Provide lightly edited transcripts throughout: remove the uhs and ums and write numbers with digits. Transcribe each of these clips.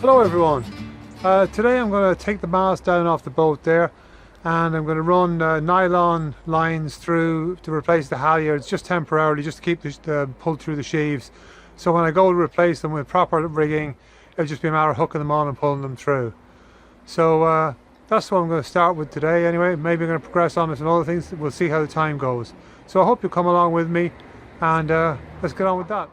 Hello everyone. Today I'm going to take the mast down off the boat there, and I'm going to run nylon lines through to replace the halyards just temporarily, just to keep the pull through the sheaves. So when I go to replace them with proper rigging, it'll just be a matter of hooking them on and pulling them through. So that's what I'm going to start with today anyway. Maybe I'm going to progress on with some other things. We'll see how the time goes. So I hope you'll come along with me, and let's get on with that.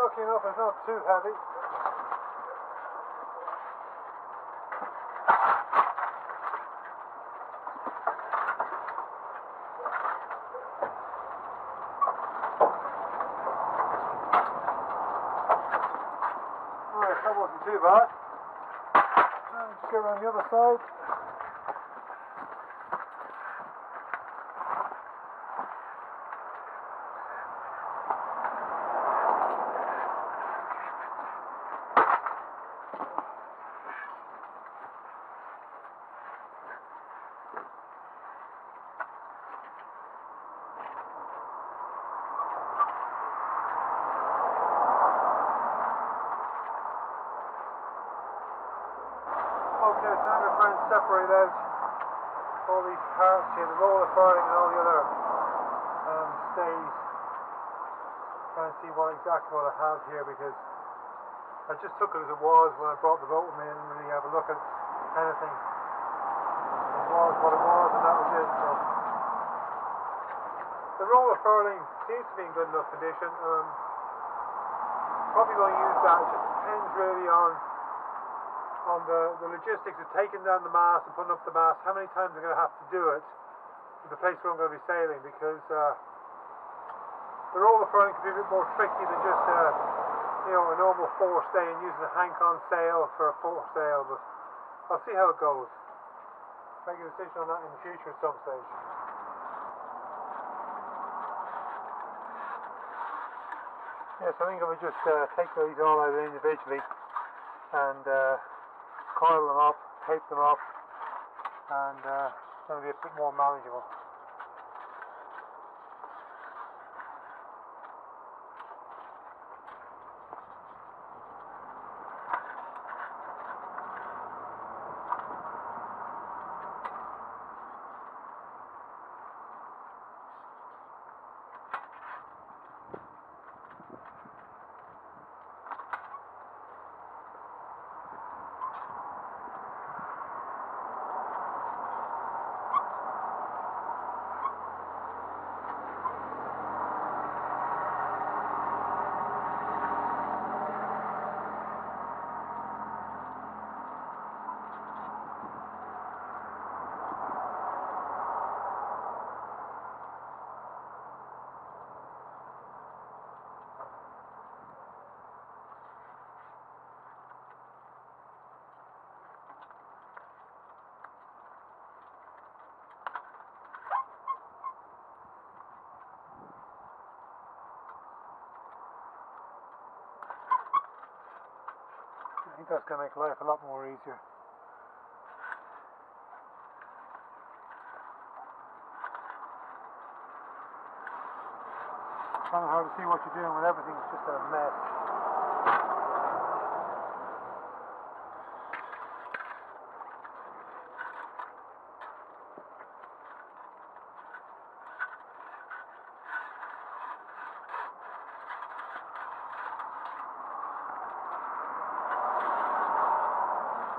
Lucky enough, it's not too heavy. Alright, that wasn't too bad. Let's go around the other side. Okay, so I'm going to try and separate out all these parts here, the roller furling and all the other stays. Try and see exactly what I have here, because I just took it as it was when I brought the boat with me. I didn't really have a look at anything. It was what it was, and that was it. So the roller furling seems to be in good enough condition. Probably going to use that. It just depends really on the logistics of taking down the mast and putting up the mast, how many times I'm going to have to do it to the place where I'm going to be sailing, because the roller furling can be a bit more tricky than just a normal forestay and using a hank-on sail for a foresail, but I'll see how it goes. Make a decision on that in the future at some stage. Yes, I think I would just take these all out individually and coil them up, tape them up, and it's going to be a bit more manageable. I think that's going to make life a lot more easier. It's kind of hard to see what you're doing when everything's just a mess.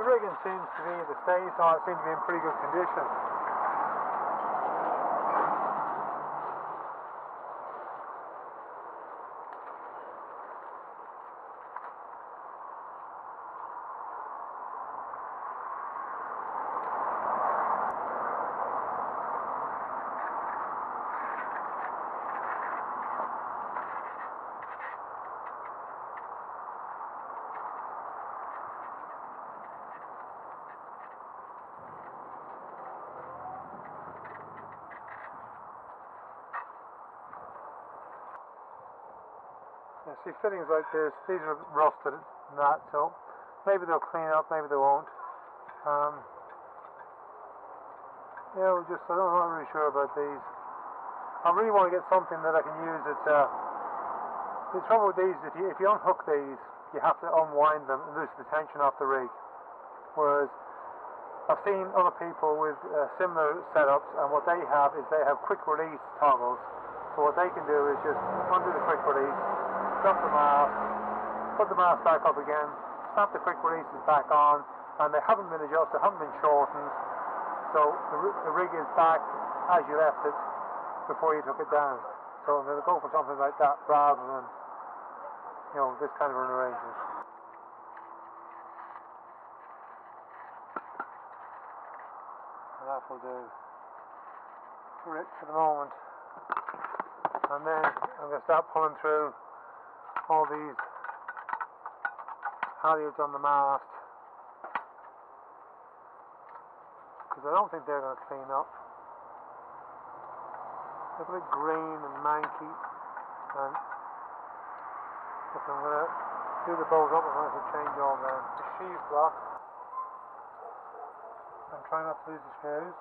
The rigging seems to be, the stays on it seem to be in pretty good condition. See, fittings like this, these are rusted and that, so Maybe they'll clean up, maybe they won't. Yeah, I'm not really sure about these. I really want to get something that I can use. The trouble with these is if you unhook these, you have to unwind them and loosen the tension off the rig. Whereas I've seen other people with similar setups, and what they have is they have quick release toggles. So what they can do is just undo the quick release, drop the mast, put the mast back up again, snap the quick releases back on, and they haven't been adjusted, haven't been shortened. So the rig is back as you left it before you took it down. So I'm going to go for something like that rather than, this kind of an arrangement. And that will do for it for the moment. And then I'm going to start pulling through all these halyards on the mast, because I don't think they're going to clean up. They're a bit green and manky, and if I'm going to do the bolt up, I'm going to have to change all the sheave block and try not to lose the screws.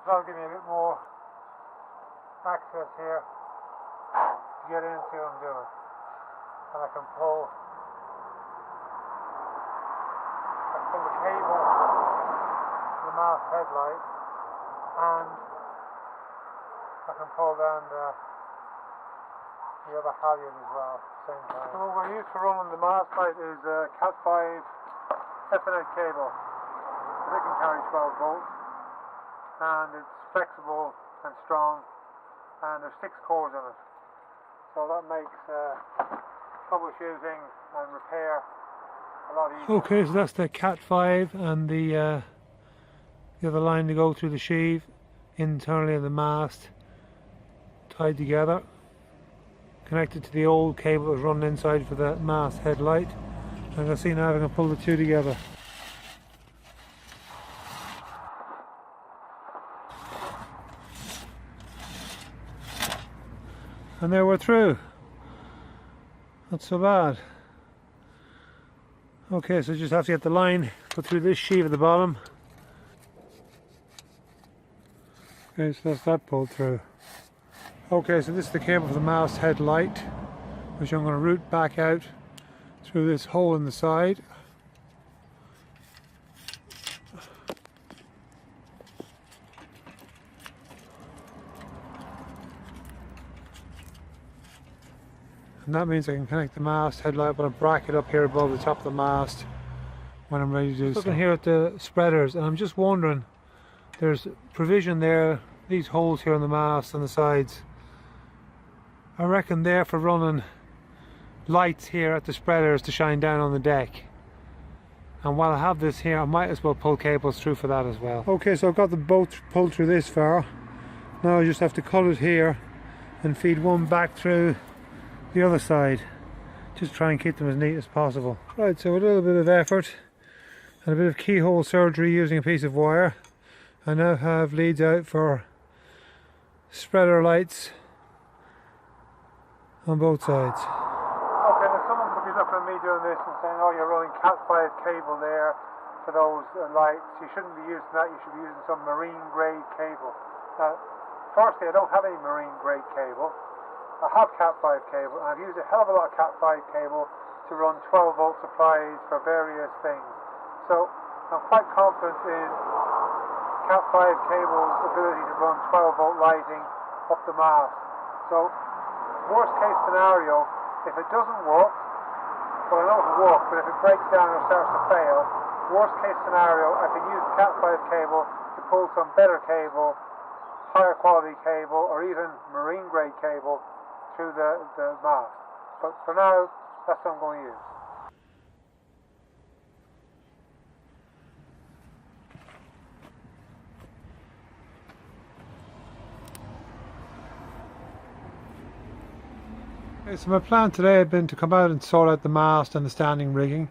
That'll give me a bit more access here to get in and see what I'm doing. And I can pull the cable to the mast headlight, and I can pull down the other halyard as well at the same time. So what I use for running the mast light is a Cat 5 Ethernet cable. It can carry 12 volts. And it's flexible and strong, and there's 6 cores in it, so that makes troubleshooting and repair a lot easier. Okay, so that's the Cat 5 and the other line to go through the sheave internally in the mast, tied together, connected to the old cable that was running inside for the mast headlight. I'm going to see now if I can pull the two together. And there we're through. Not so bad. Okay, so just have to get the line put through this sheave at the bottom. Okay, so that's that pulled through. Okay, so this is the cable for the mast headlight, which I'm going to route back out through this hole in the side. And that means I can connect the mast headlight with a bracket up here above the top of the mast when I'm ready to do so. Looking here at the spreaders, and I'm just wondering, there's provision there, these holes here on the mast on the sides. I reckon they're for running lights here at the spreaders to shine down on the deck. And while I have this here, I might as well pull cables through for that as well. Okay, so I've got the boat pulled through this far. Now I just have to cut it here and feed one back through the other side, just try and keep them as neat as possible. Right, so a little bit of effort and a bit of keyhole surgery using a piece of wire, I now have leads out for spreader lights on both sides. Okay, now someone could be looking at me doing this and saying, oh, you're running Cat 5 cable there for those lights, you shouldn't be using that, you should be using some marine grade cable. Now, firstly, I don't have any marine grade cable. I have Cat 5 cable, and I've used a hell of a lot of Cat 5 cable to run 12 volt supplies for various things. So I'm quite confident in Cat 5 cable's ability to run 12 volt lighting up the mast. So worst case scenario, if it doesn't work, well, I know it will work, but if it breaks down or starts to fail, worst case scenario, I can use Cat 5 cable to pull some better cable, higher quality cable, or even marine grade cable through the mast. But for now, that's what I'm going to use. Okay, so my plan today had been to come out and sort out the mast and the standing rigging,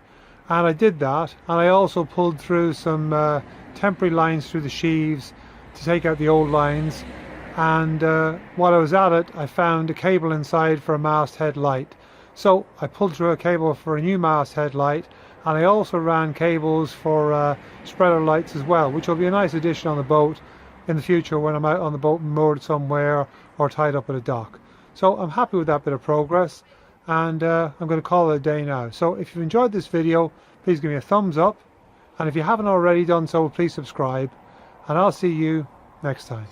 and I did that, and I also pulled through some temporary lines through the sheaves to take out the old lines. And while I was at it, I found a cable inside for a masthead light. So I pulled through a cable for a new masthead light, and I also ran cables for spreader lights as well, which will be a nice addition on the boat in the future when I'm out on the boat moored somewhere or tied up at a dock. So I'm happy with that bit of progress, and I'm going to call it a day now. So if you've enjoyed this video, please give me a thumbs up, and if you haven't already done so, please subscribe, and I'll see you next time.